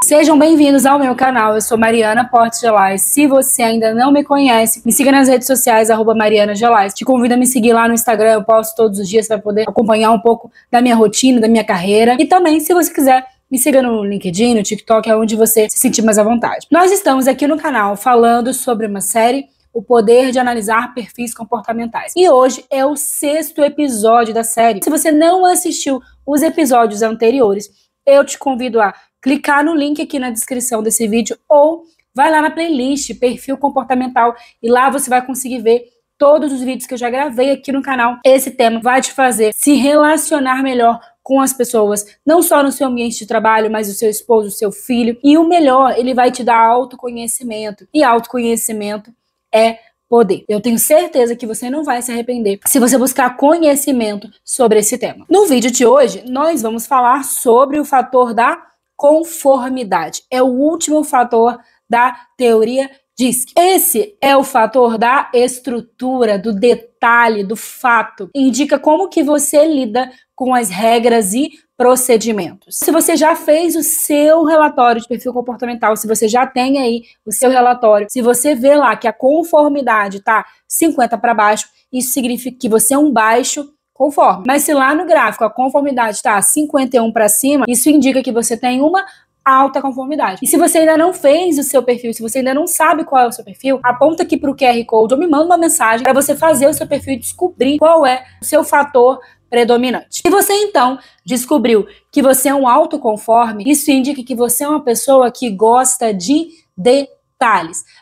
Sejam bem-vindos ao meu canal, eu sou Mariana Portes Gelais. Se você ainda não me conhece, me siga nas redes sociais, @marianagelais. Te convido a me seguir lá no Instagram, eu posto todos os dias para poder acompanhar um pouco da minha rotina, da minha carreira. E também, se você quiser, me siga no LinkedIn, no TikTok, é onde você se sentir mais à vontade. Nós estamos aqui no canal falando sobre uma série, O Poder de Analisar Perfis Comportamentais. E hoje é o 6º episódio da série. Se você não assistiu os episódios anteriores, eu te convido a clicar no link aqui na descrição desse vídeo ou vai lá na playlist Perfil Comportamental e lá você vai conseguir ver todos os vídeos que eu já gravei aqui no canal. Esse tema vai te fazer se relacionar melhor com as pessoas, não só no seu ambiente de trabalho, mas o seu esposo, o seu filho. E o melhor, ele vai te dar autoconhecimento. E autoconhecimento é poder. Eu tenho certeza que você não vai se arrepender se você buscar conhecimento sobre esse tema. No vídeo de hoje, nós vamos falar sobre o fator da conformidade. É o último fator da teoria DISC. Esse é o fator da estrutura, do detalhe, do fato. Indica como que você lida com as regras e procedimentos. Se você já fez o seu relatório de perfil comportamental, se você já tem aí o seu relatório, se você vê lá que a conformidade tá 50 para baixo, isso significa que você é um baixo conforme. Mas se lá no gráfico a conformidade está 51 para cima, isso indica que você tem uma alta conformidade. E se você ainda não fez o seu perfil, se você ainda não sabe qual é o seu perfil, aponta aqui para o QR Code ou me manda uma mensagem para você fazer o seu perfil e descobrir qual é o seu fator predominante. Se você então descobriu que você é um autoconforme, isso indica que você é uma pessoa que gosta de detalhes.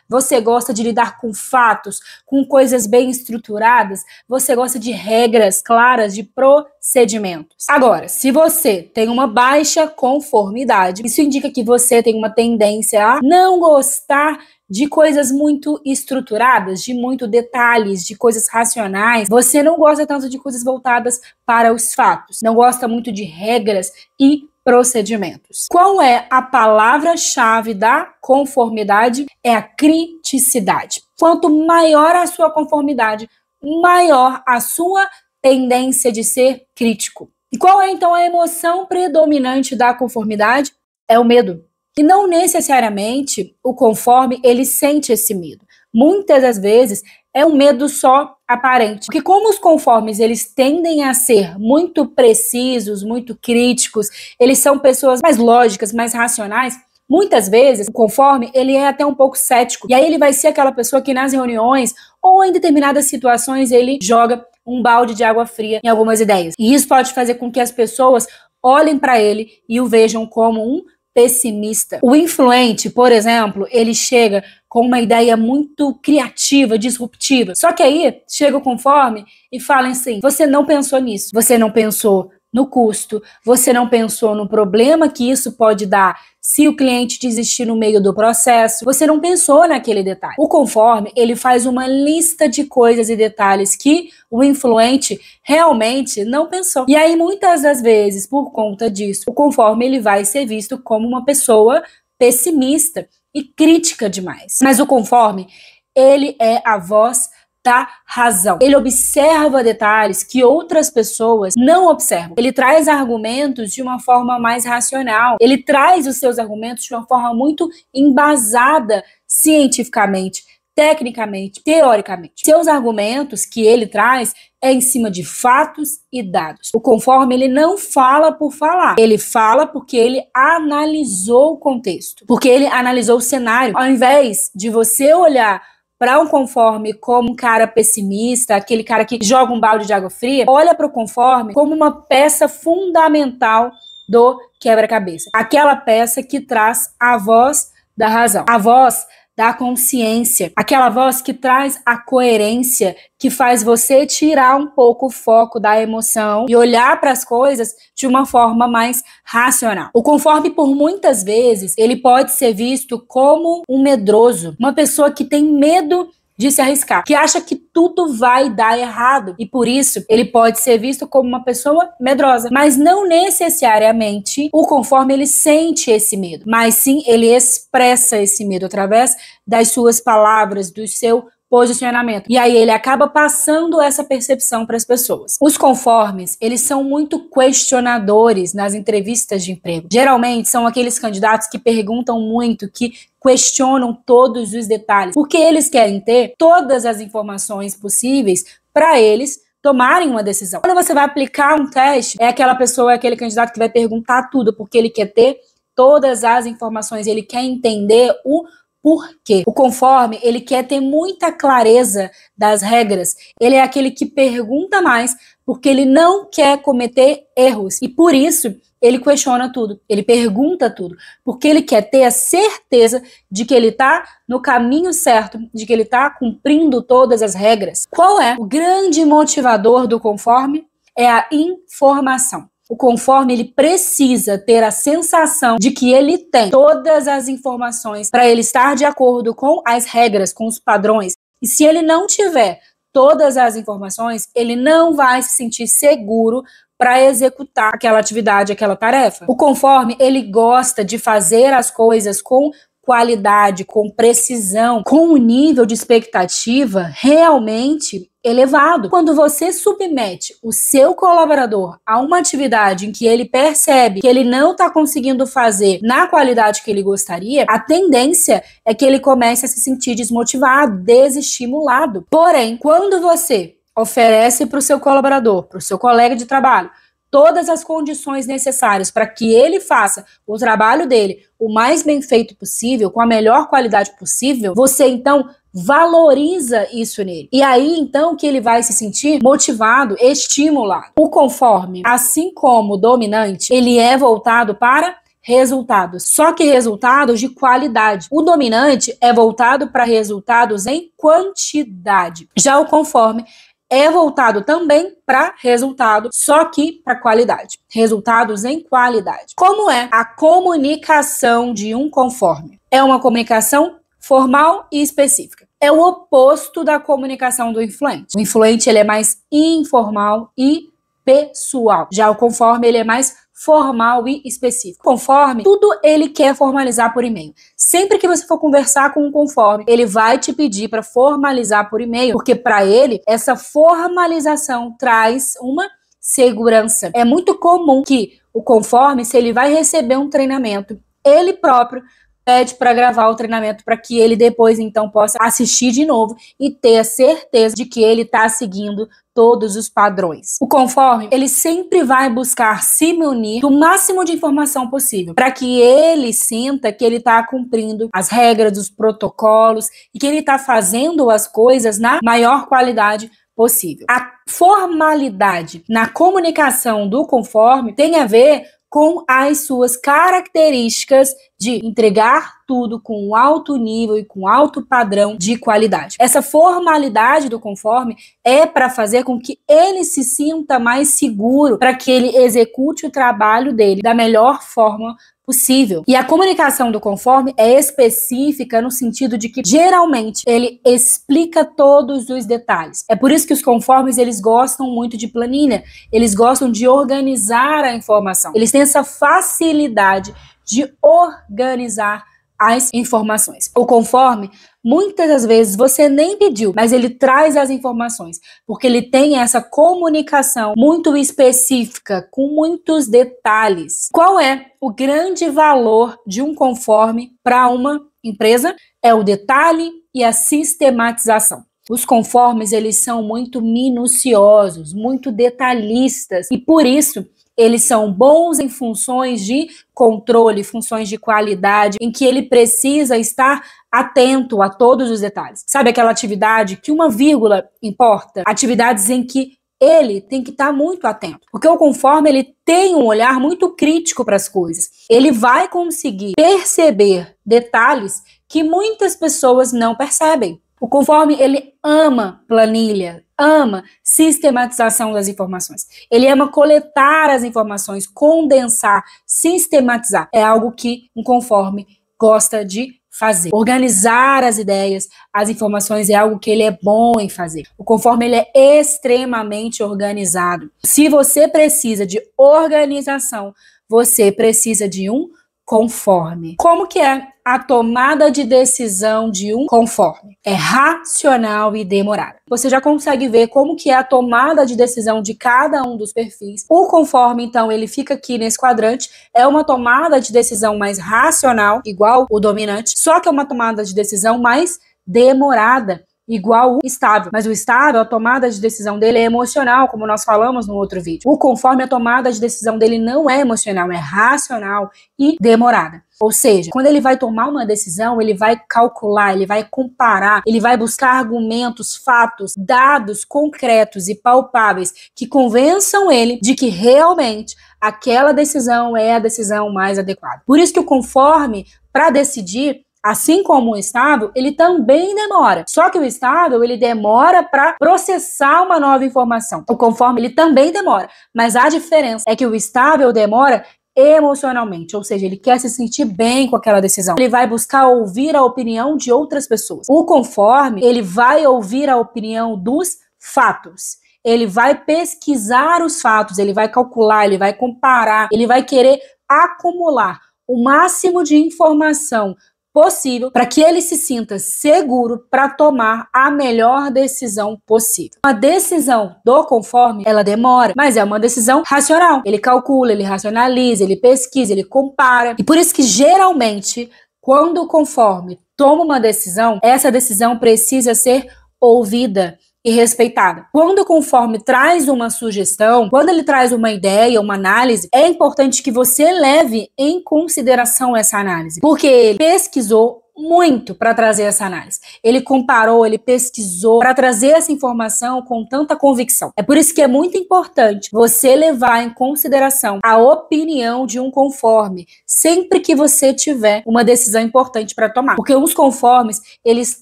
Você gosta de lidar com fatos, com coisas bem estruturadas, você gosta de regras claras, de procedimentos. Agora, se você tem uma baixa conformidade, isso indica que você tem uma tendência a não gostar de coisas muito estruturadas, de muito detalhes, de coisas racionais. Você não gosta tanto de coisas voltadas para os fatos, não gosta muito de regras e procedimentos. Qual é a palavra-chave da conformidade? É a criticidade. Quanto maior a sua conformidade, maior a sua tendência de ser crítico. E qual é então a emoção predominante da conformidade? É o medo. E não necessariamente o conforme ele sente esse medo. Muitas das vezes é um medo só aparente. Porque como os conformes eles tendem a ser muito precisos, muito críticos, eles são pessoas mais lógicas, mais racionais, muitas vezes o conforme ele é até um pouco cético. E aí ele vai ser aquela pessoa que nas reuniões ou em determinadas situações ele joga um balde de água fria em algumas ideias. E isso pode fazer com que as pessoas olhem para ele e o vejam como um pessimista. O influente, por exemplo, ele chega com uma ideia muito criativa, disruptiva. Só que aí chega o conforme e fala assim: você não pensou nisso, você não pensou no custo, você não pensou no problema que isso pode dar se o cliente desistir no meio do processo, você não pensou naquele detalhe. O conforme, ele faz uma lista de coisas e detalhes que o influente realmente não pensou. E aí, muitas das vezes, por conta disso, o conforme ele vai ser visto como uma pessoa pessimista e crítica demais. Mas o conforme, ele é a voz da razão. Ele observa detalhes que outras pessoas não observam. Ele traz argumentos de uma forma mais racional. Ele traz os seus argumentos de uma forma muito embasada cientificamente, tecnicamente, teoricamente. Seus argumentos que ele traz é em cima de fatos e dados. O conforme ele não fala por falar. Ele fala porque ele analisou o contexto, porque ele analisou o cenário. Ao invés de você olhar para um conforme como um cara pessimista, aquele cara que joga um balde de água fria, olha para o conforme como uma peça fundamental do quebra-cabeça. Aquela peça que traz a voz da razão, a voz da consciência, aquela voz que traz a coerência, que faz você tirar um pouco o foco da emoção e olhar para as coisas de uma forma mais racional. O conforme, por muitas vezes, ele pode ser visto como um medroso, uma pessoa que tem medo de se arriscar, que acha que tudo vai dar errado e por isso ele pode ser visto como uma pessoa medrosa, mas não necessariamente o conforme ele sente esse medo, mas sim ele expressa esse medo através das suas palavras, do seu posicionamento. E aí ele acaba passando essa percepção para as pessoas. Os conformes, eles são muito questionadores nas entrevistas de emprego. Geralmente são aqueles candidatos que perguntam muito, que questionam todos os detalhes, porque eles querem ter todas as informações possíveis para eles tomarem uma decisão. Quando você vai aplicar um teste, é aquela pessoa, é aquele candidato que vai perguntar tudo, porque ele quer ter todas as informações, ele quer entender o porquê. O conforme, ele quer ter muita clareza das regras. Ele é aquele que pergunta mais, porque ele não quer cometer erros. E por isso, ele questiona tudo, ele pergunta tudo, porque ele quer ter a certeza de que ele está no caminho certo, de que ele está cumprindo todas as regras. Qual é o grande motivador do conforme? É a informação. O conforme, ele precisa ter a sensação de que ele tem todas as informações para ele estar de acordo com as regras, com os padrões. E se ele não tiver todas as informações, ele não vai se sentir seguro para executar aquela atividade, aquela tarefa. O conforme, ele gosta de fazer as coisas com qualidade, com precisão, com um nível de expectativa realmente elevado. Quando você submete o seu colaborador a uma atividade em que ele percebe que ele não está conseguindo fazer na qualidade que ele gostaria, a tendência é que ele comece a se sentir desmotivado, desestimulado. Porém, quando você oferece para o seu colaborador, para o seu colega de trabalho, todas as condições necessárias para que ele faça o trabalho dele o mais bem feito possível, com a melhor qualidade possível, você então valoriza isso nele. E aí então que ele vai se sentir motivado, estimulado. O conforme, assim como o dominante, ele é voltado para resultados, só que resultados de qualidade. O dominante é voltado para resultados em quantidade. Já o conforme é voltado também para resultado, só que para qualidade. Resultados em qualidade. Como é a comunicação de um conforme? É uma comunicação formal e específica. É o oposto da comunicação do influente. O influente, ele é mais informal e pessoal. Já o conforme, ele é mais formal e específico. Conforme, tudo ele quer formalizar por e-mail. Sempre que você for conversar com um conforme, ele vai te pedir para formalizar por e-mail, porque para ele, essa formalização traz uma segurança. É muito comum que o conforme, se ele vai receber um treinamento, ele próprio pede para gravar o treinamento para que ele depois então possa assistir de novo e ter a certeza de que ele está seguindo todos os padrões. O conforme, ele sempre vai buscar se munir do máximo de informação possível, para que ele sinta que ele está cumprindo as regras, os protocolos e que ele está fazendo as coisas na maior qualidade possível. A formalidade na comunicação do conforme tem a ver com as suas características de entregar tudo com um alto nível e com alto padrão de qualidade. Essa formalidade do conforme é para fazer com que ele se sinta mais seguro, para que ele execute o trabalho dele da melhor forma possível. E a comunicação do conforme é específica no sentido de que, geralmente, ele explica todos os detalhes. É por isso que os conformes, eles gostam muito de planilha, eles gostam de organizar a informação. Eles têm essa facilidade de organizar as informações. O conforme, muitas das vezes, você nem pediu, mas ele traz as informações, porque ele tem essa comunicação muito específica, com muitos detalhes. Qual é o grande valor de um conforme para uma empresa? É o detalhe e a sistematização. Os conformes, eles são muito minuciosos, muito detalhistas, e por isso eles são bons em funções de controle, funções de qualidade, em que ele precisa estar atento a todos os detalhes. Sabe aquela atividade que uma vírgula importa? Atividades em que ele tem que estar muito atento. Porque o conforme, ele tem um olhar muito crítico para as coisas. Ele vai conseguir perceber detalhes que muitas pessoas não percebem. O conforme, ele ama planilha, ama sistematização das informações. Ele ama coletar as informações, condensar, sistematizar. É algo que um conforme gosta de fazer. Organizar as ideias, as informações é algo que ele é bom em fazer. O conforme, ele é extremamente organizado. Se você precisa de organização, você precisa de um conforme. Como que é a tomada de decisão de um conforme? É racional e demorada. Você já consegue ver como que é a tomada de decisão de cada um dos perfis. O conforme, então, ele fica aqui nesse quadrante. É uma tomada de decisão mais racional, igual o dominante, só que é uma tomada de decisão mais demorada, igual o estável. Mas o estável, a tomada de decisão dele é emocional, como nós falamos no outro vídeo. O conforme, a tomada de decisão dele não é emocional, é racional e demorada. Ou seja, quando ele vai tomar uma decisão, ele vai calcular, ele vai comparar, ele vai buscar argumentos, fatos, dados concretos e palpáveis que convençam ele de que realmente aquela decisão é a decisão mais adequada. Por isso que o conforme, para decidir, assim como o estável, ele também demora. Só que o estável, ele demora para processar uma nova informação. O conforme, ele também demora. Mas a diferença é que o estável demora emocionalmente, ou seja, ele quer se sentir bem com aquela decisão. Ele vai buscar ouvir a opinião de outras pessoas. O conforme, ele vai ouvir a opinião dos fatos. Ele vai pesquisar os fatos, ele vai calcular, ele vai comparar, ele vai querer acumular o máximo de informação possível para que ele se sinta seguro para tomar a melhor decisão possível. A decisão do conforme, ela demora, mas é uma decisão racional. Ele calcula, ele racionaliza, ele pesquisa, ele compara. E por isso que geralmente, quando o conforme toma uma decisão, essa decisão precisa ser ouvida e respeitada. Quando o conforme traz uma sugestão, quando ele traz uma ideia, uma análise, é importante que você leve em consideração essa análise, porque ele pesquisou muito para trazer essa análise. Ele comparou, ele pesquisou para trazer essa informação com tanta convicção. É por isso que é muito importante você levar em consideração a opinião de um conforme sempre que você tiver uma decisão importante para tomar. Porque os conformes, eles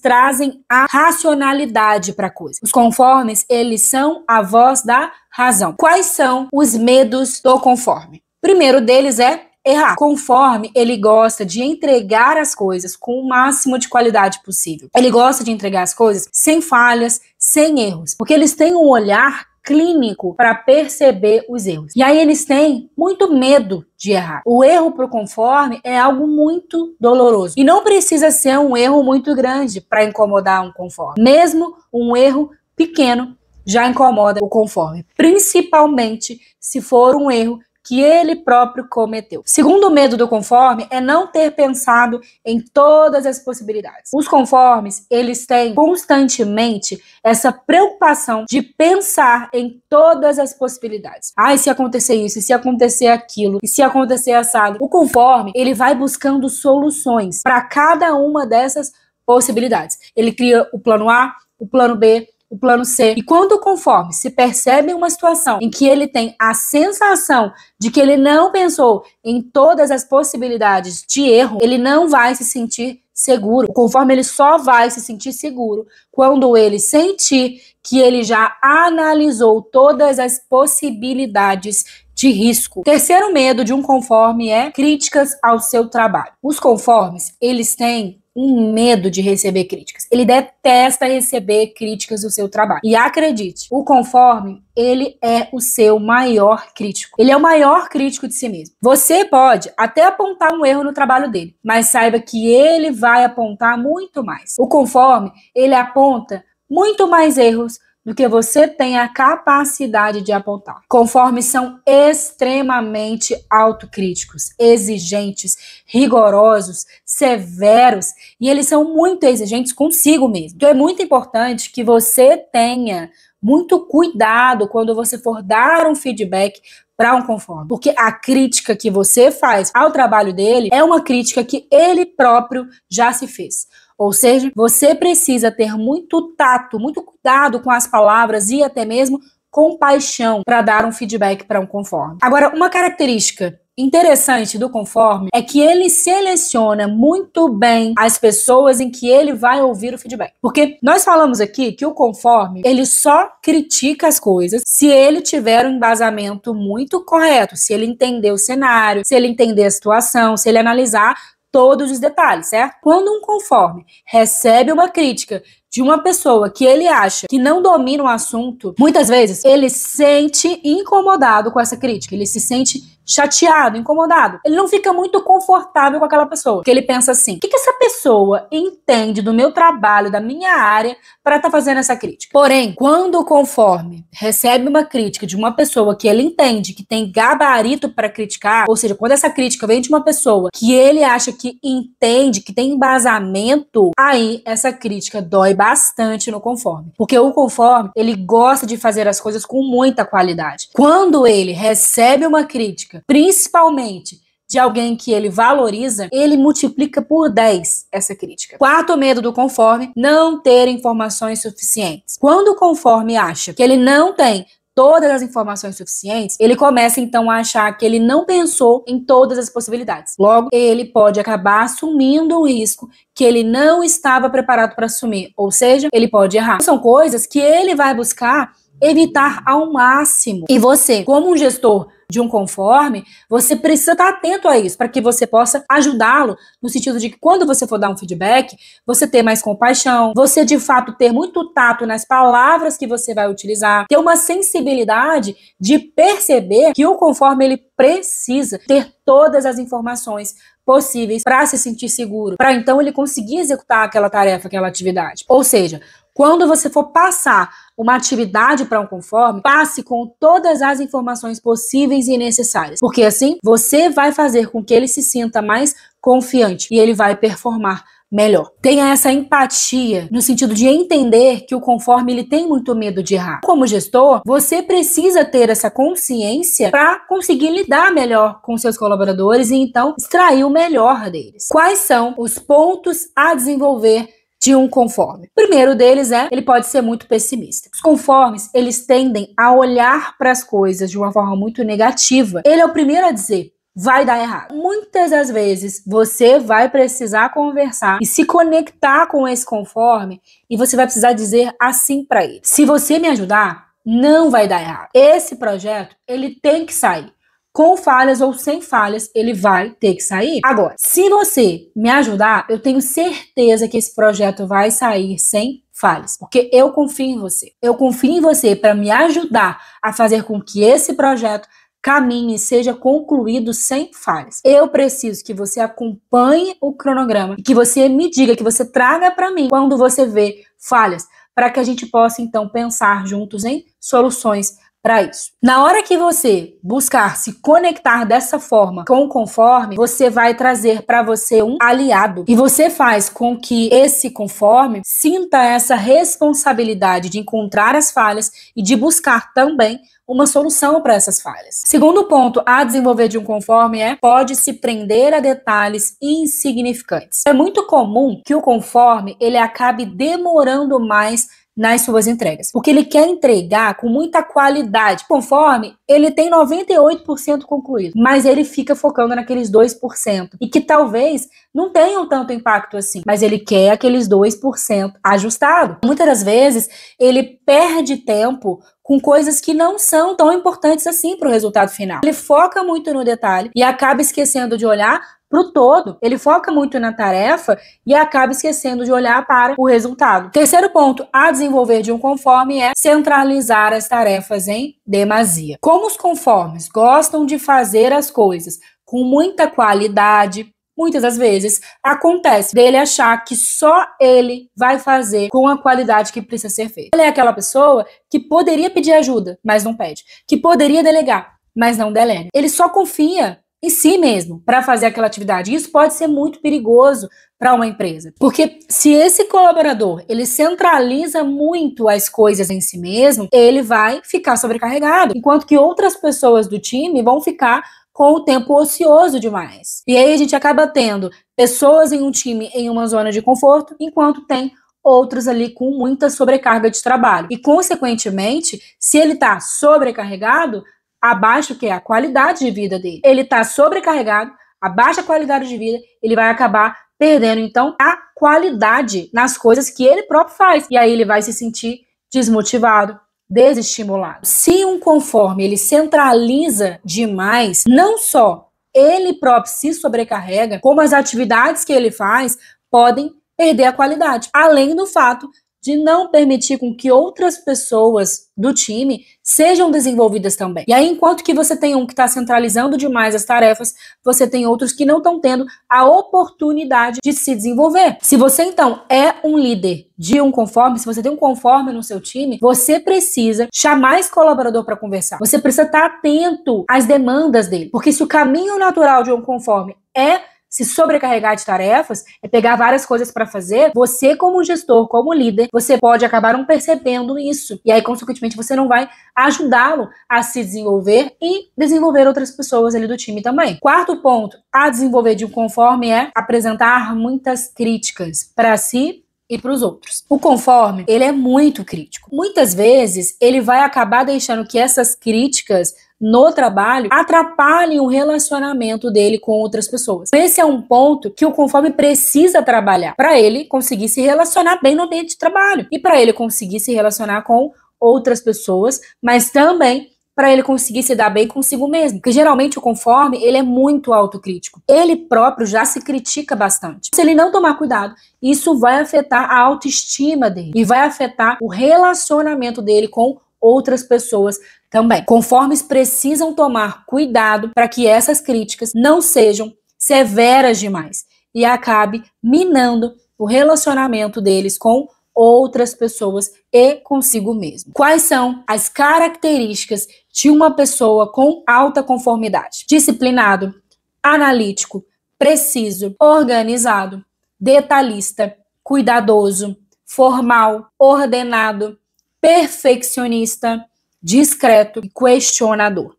trazem a racionalidade para a coisa. Os conformes, eles são a voz da razão. Quais são os medos do conforme? O primeiro deles é errar. Conforme, ele gosta de entregar as coisas com o máximo de qualidade possível. Ele gosta de entregar as coisas sem falhas, sem erros, porque eles têm um olhar clínico para perceber os erros. E aí eles têm muito medo de errar. O erro para o conforme é algo muito doloroso. E não precisa ser um erro muito grande para incomodar um conforme. Mesmo um erro pequeno já incomoda o conforme, principalmente se for um erro que ele próprio cometeu. Segundo medo do conforme é não ter pensado em todas as possibilidades. Os conformes, eles têm constantemente essa preocupação de pensar em todas as possibilidades. E se acontecer isso, e se acontecer aquilo, e se acontecer assado. O conforme, ele vai buscando soluções para cada uma dessas possibilidades. Ele cria o plano A, o plano B, o plano C. E quando o conforme se percebe em uma situação em que ele tem a sensação de que ele não pensou em todas as possibilidades de erro, ele não vai se sentir seguro. O conforme, ele só vai se sentir seguro quando ele sentir que ele já analisou todas as possibilidades de risco. O terceiro medo de um conforme é críticas ao seu trabalho. Os conformes, eles têm um medo de receber críticas. Ele detesta receber críticas do seu trabalho. E acredite, o conforme, ele é o seu maior crítico. Ele é o maior crítico de si mesmo. Você pode até apontar um erro no trabalho dele, mas saiba que ele vai apontar muito mais. O conforme, ele aponta muito mais erros do que você tem a capacidade de apontar. Conformes são extremamente autocríticos, exigentes, rigorosos, severos, e eles são muito exigentes consigo mesmo. Então é muito importante que você tenha muito cuidado quando você for dar um feedback para um conforme, porque a crítica que você faz ao trabalho dele é uma crítica que ele próprio já se fez. Ou seja, você precisa ter muito tato, muito cuidado com as palavras e até mesmo compaixão para dar um feedback para um conforme. Agora, uma característica interessante do conforme é que ele seleciona muito bem as pessoas em que ele vai ouvir o feedback. Porque nós falamos aqui que o conforme, ele só critica as coisas se ele tiver um embasamento muito correto, se ele entender o cenário, se ele entender a situação, se ele analisar todos os detalhes, certo? Quando um conforme recebe uma crítica de uma pessoa que ele acha que não domina o assunto, muitas vezes ele se sente incomodado com essa crítica, ele se sente chateado, incomodado. Ele não fica muito confortável com aquela pessoa. Porque ele pensa assim, o que essa pessoa entende do meu trabalho, da minha área, para estar fazendo essa crítica? Porém, quando o conforme recebe uma crítica de uma pessoa que ele entende que tem gabarito para criticar, ou seja, quando essa crítica vem de uma pessoa que ele acha que entende, que tem embasamento, aí essa crítica dói bastante no conforme. Porque o conforme, ele gosta de fazer as coisas com muita qualidade. Quando ele recebe uma crítica, principalmente de alguém que ele valoriza, ele multiplica por 10 essa crítica. Quarto medo do conforme, não ter informações suficientes. Quando o conforme acha que ele não tem todas as informações suficientes, ele começa então a achar que ele não pensou em todas as possibilidades. Logo, ele pode acabar assumindo um risco que ele não estava preparado para assumir, ou seja, ele pode errar. São coisas que ele vai buscar evitar ao máximo. E você, como um gestor de um conforme, você precisa estar atento a isso, para que você possa ajudá-lo, no sentido de que quando você for dar um feedback, você ter mais compaixão, você de fato ter muito tato nas palavras que você vai utilizar, ter uma sensibilidade de perceber que o conforme ele precisa ter todas as informações possíveis para se sentir seguro, para então ele conseguir executar aquela tarefa, aquela atividade. Ou seja, quando você for passar uma atividade para um conforme, passe com todas as informações possíveis e necessárias. Porque assim, você vai fazer com que ele se sinta mais confiante e ele vai performar melhor. Tenha essa empatia no sentido de entender que o conforme ele tem muito medo de errar. Como gestor, você precisa ter essa consciência para conseguir lidar melhor com seus colaboradores e então extrair o melhor deles. Quais são os pontos a desenvolver de um conforme? O primeiro deles ele pode ser muito pessimista. Os conformes, eles tendem a olhar para as coisas de uma forma muito negativa. Ele é o primeiro a dizer, vai dar errado. Muitas das vezes, você vai precisar conversar e se conectar com esse conforme e você vai precisar dizer assim para ele. Se você me ajudar, não vai dar errado. Esse projeto, ele tem que sair. Com falhas ou sem falhas, ele vai ter que sair. Agora, se você me ajudar, eu tenho certeza que esse projeto vai sair sem falhas, porque eu confio em você. Eu confio em você para me ajudar a fazer com que esse projeto caminhe e seja concluído sem falhas. Eu preciso que você acompanhe o cronograma e que você me diga, que você traga para mim quando você vê falhas, para que a gente possa então pensar juntos em soluções para isso. Na hora que você buscar se conectar dessa forma com o conforme, você vai trazer para você um aliado. E você faz com que esse conforme sinta essa responsabilidade de encontrar as falhas e de buscar também uma solução para essas falhas. Segundo ponto a desenvolver de um conforme pode se prender a detalhes insignificantes. É muito comum que o conforme ele acabe demorando mais nas suas entregas, porque ele quer entregar com muita qualidade. Conforme ele tem 98% concluído, mas ele fica focando naqueles 2% e que talvez não tenham tanto impacto assim, mas ele quer aqueles 2% ajustado. Muitas das vezes ele perde tempo com coisas que não são tão importantes assim para o resultado final. Ele foca muito no detalhe e acaba esquecendo de olhar para o todo. Ele foca muito na tarefa e acaba esquecendo de olhar para o resultado. Terceiro ponto a desenvolver de um conforme centralizar as tarefas em demasia. Como os conformes gostam de fazer as coisas com muita qualidade, muitas das vezes acontece dele achar que só ele vai fazer com a qualidade que precisa ser feita. Ele é aquela pessoa que poderia pedir ajuda, mas não pede. Que poderia delegar, mas não delega. Ele só confia em si mesmo para fazer aquela atividade. Isso pode ser muito perigoso para uma empresa. Porque se esse colaborador, ele centraliza muito as coisas em si mesmo, ele vai ficar sobrecarregado, enquanto que outras pessoas do time vão ficar com o tempo ocioso demais. E aí a gente acaba tendo pessoas em um time em uma zona de conforto, enquanto tem outros ali com muita sobrecarga de trabalho. E, consequentemente, se ele está sobrecarregado, abaixa o que é a qualidade de vida dele. Ele está sobrecarregado, abaixa a qualidade de vida, ele vai acabar perdendo, então, a qualidade nas coisas que ele próprio faz. E aí ele vai se sentir desmotivado, desestimulado. Se um conforme ele centraliza demais, não só ele próprio se sobrecarrega, como as atividades que ele faz podem perder a qualidade. Além do fato de não permitir com que outras pessoas do time sejam desenvolvidas também. E aí, enquanto que você tem um que está centralizando demais as tarefas, você tem outros que não estão tendo a oportunidade de se desenvolver. Se você, então, é um líder de um conforme, se você tem um conforme no seu time, você precisa chamar esse colaborador para conversar. Você precisa estar atento às demandas dele. Porque se o caminho natural de um conforme é se sobrecarregar de tarefas, é pegar várias coisas para fazer, você como gestor, como líder, você pode acabar não percebendo isso. E aí, consequentemente, você não vai ajudá-lo a se desenvolver e desenvolver outras pessoas ali do time também. Quarto ponto a desenvolver de um conforme é apresentar muitas críticas para si e para os outros. O conforme, ele é muito crítico. Muitas vezes, ele vai acabar deixando que essas críticas no trabalho atrapalhem o relacionamento dele com outras pessoas. Esse é um ponto que o conforme precisa trabalhar para ele conseguir se relacionar bem no ambiente de trabalho e para ele conseguir se relacionar com outras pessoas, mas também para ele conseguir se dar bem consigo mesmo. Porque geralmente o conforme, ele é muito autocrítico. Ele próprio já se critica bastante. Se ele não tomar cuidado, isso vai afetar a autoestima dele e vai afetar o relacionamento dele com outras pessoas também. Conformes precisam tomar cuidado para que essas críticas não sejam severas demais e acabe minando o relacionamento deles com outras pessoas e consigo mesmo. Quais são as características de uma pessoa com alta conformidade? Disciplinado, analítico, preciso, organizado, detalhista, cuidadoso, formal, ordenado, perfeccionista, discreto e questionador.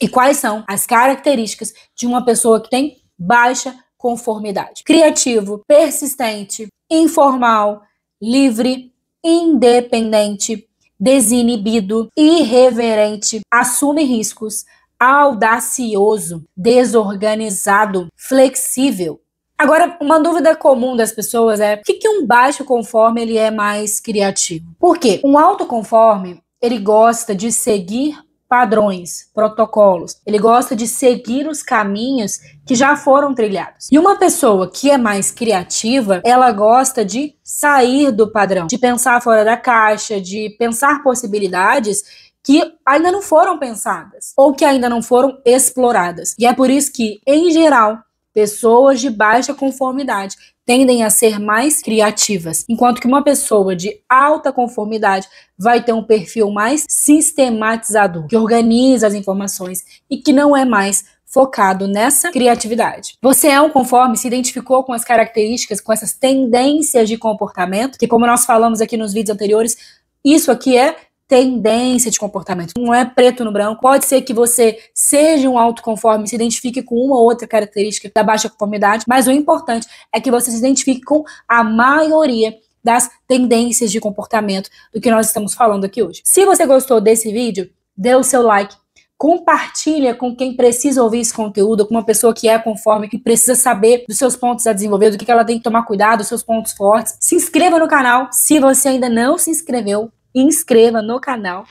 E quais são as características de uma pessoa que tem baixa conformidade? Criativo, persistente, informal, livre, independente, desinibido, irreverente, assume riscos, audacioso, desorganizado, flexível. Agora, uma dúvida comum das pessoas é por que um baixo conforme ele é mais criativo? Por quê? Um alto conforme, ele gosta de seguir padrões, protocolos. Ele gosta de seguir os caminhos que já foram trilhados. E uma pessoa que é mais criativa, ela gosta de sair do padrão, de pensar fora da caixa, de pensar possibilidades que ainda não foram pensadas ou que ainda não foram exploradas. E é por isso que, em geral, pessoas de baixa conformidade tendem a ser mais criativas, enquanto que uma pessoa de alta conformidade vai ter um perfil mais sistematizador, que organiza as informações e que não é mais focado nessa criatividade. Você é um conforme, se identificou com as características, com essas tendências de comportamento, que como nós falamos aqui nos vídeos anteriores, isso aqui é tendência de comportamento, não é preto no branco. Pode ser que você seja um autoconforme, se identifique com uma ou outra característica da baixa conformidade, mas o importante é que você se identifique com a maioria das tendências de comportamento do que nós estamos falando aqui hoje. Se você gostou desse vídeo, dê o seu like, compartilha com quem precisa ouvir esse conteúdo, com uma pessoa que é conforme, que precisa saber dos seus pontos a desenvolver, do que ela tem que tomar cuidado, dos seus pontos fortes. Se inscreva no canal, se você ainda não se inscreveu, inscreva no canal.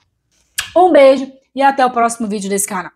Um beijo e até o próximo vídeo desse canal.